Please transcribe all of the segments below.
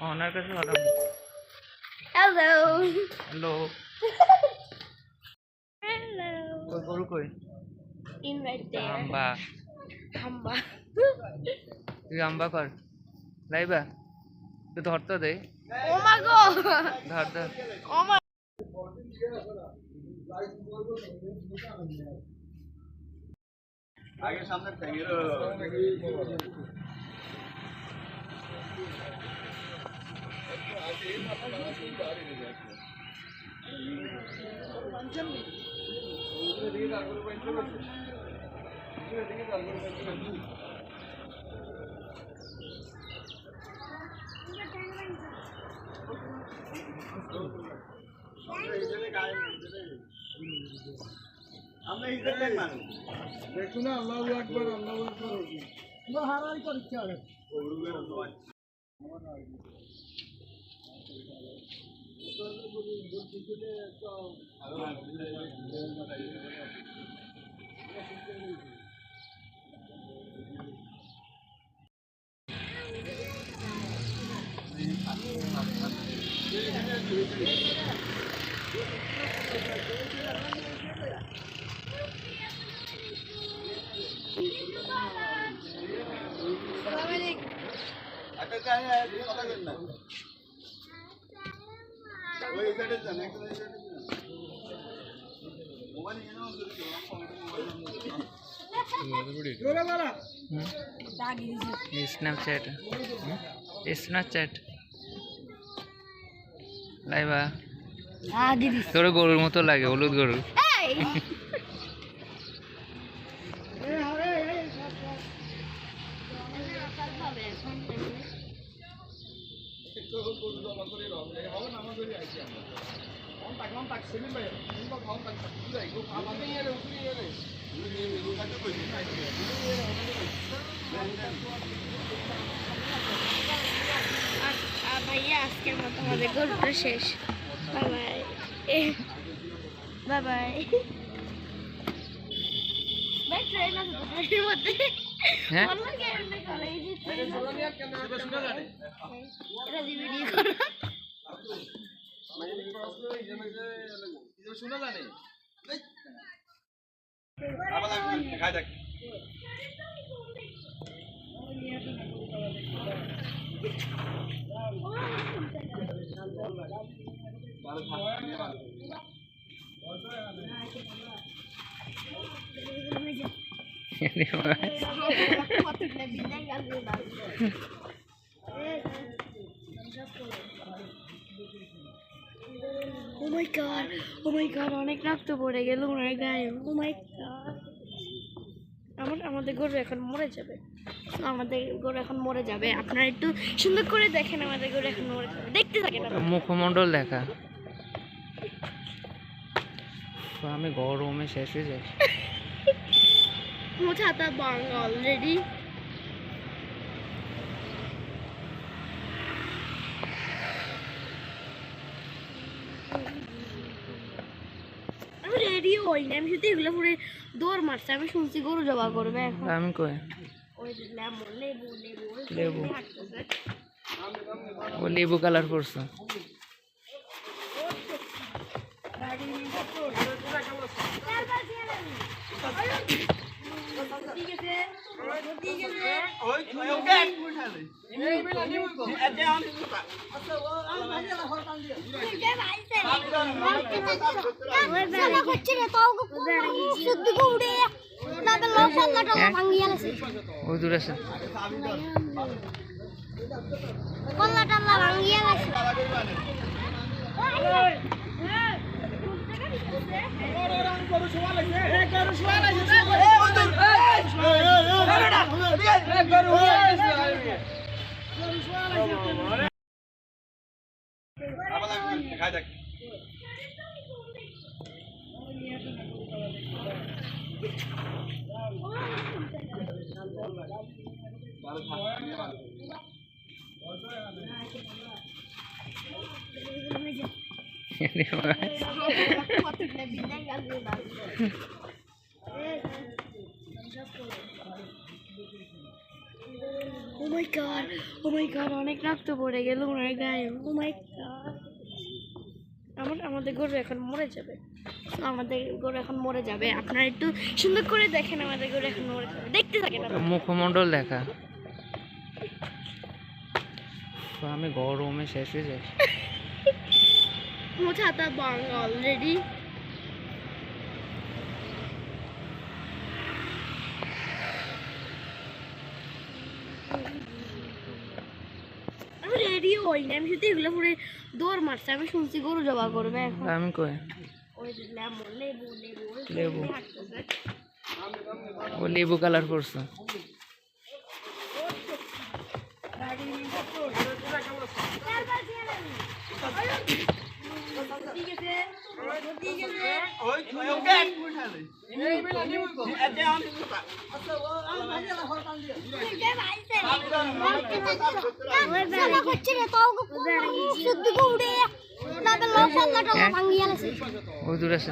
ওনার কাছে ভালো। Hello hello. Hello ওই গরু কই? ইন রাইট দেয়ার হাম্বা। হাম্বা তুই হাম্বা কর। লাইবা তুই ধরতে দে। ও মা গো ধর ধর। ও মা আগে সামনে ট্যাঙ্গের আমরা ইজ্জত দেখ মানুষ দেখুন না আল্লাহু আকবার আল্লাহু আকবার আমরা হারাই করছি আরে ওগুলো নয় আচ্ছা কাই কথা বলেন না ওই সাইডে যান একটু এই সাইডে যান মোবাইল কেন স্ন্যাপচ্যাট স্ন্যাপচ্যাট লাইবা তোর গরুর মতো লাগে, হলুদ গরু। ভাইয়া আজকের মতো আমাদের গল্পটা শেষ। Bye bye bye bye. Train আছে তো ট্রেনের মধ্যে হ্যাঁ বললাম কি এমনি করে এই যে ট্রেন এটা ভিডিও করো শোনা জানে আবার খাই দেখ Oh my god, অনেক রক্ত পড়ে গেল ওনার গায়ে। Oh my god, আমাদের গরু এখন মরে যাবে। আমাদের গরু এখন মরে যাবে। আপনারা একটু সুন্দর করে দেখেন, আমাদের গরু এখন মরে যাবে। দেখতে থাকেন। মুখমণ্ডল দেখা। আমি গরমে শেষ হয়ে যাই। ছাতা বাং অলরেডি। আমি রেডিও হইনি, আমি শুধু এগুলো পুরো দৌড় মারছে। আমি শুনছি গরু জবা করবে এখন। আমি কই ওই লেবু লেবু লেবু ও লেবু কালার করছে। ওই দূর আছে খাই দেখ ও মাই গড অনেক রক্ত পড়ে গেল ওনার গায়ে। ও মাই গড আমাদের গরু এখন মরে যাবে। তো আমাদের গরু এখন মরে যাবে। আপনারা একটু সুন্দর করে দেখেন আমাদের গরু এখন মরে যাবে। দেখতে থাকেন আপনারা। মুখমণ্ডল দেখা। তো আমি গরমে শেষ হয়ে যাই। মোছাতা বাং অলরেডি। আমি রেডিও হইনি, আমি শুধু এগুলো পুরো দৌড় মারছে। আমি শুনছি গরু জবা করবে এখন। আমি কই ওই যে লেবু লেবু লেবু লেবু। হাঁটতেছে। ও লেবু কালার করছে। ওই দূর আছে।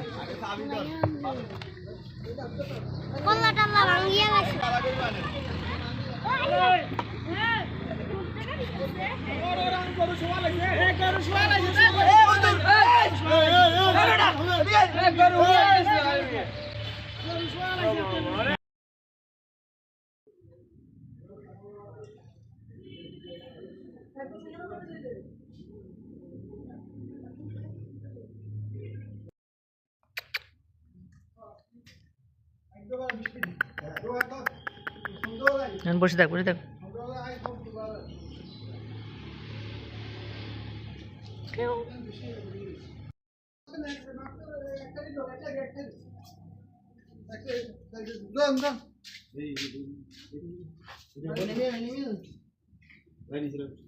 বসে থাক বসে থাক। Done.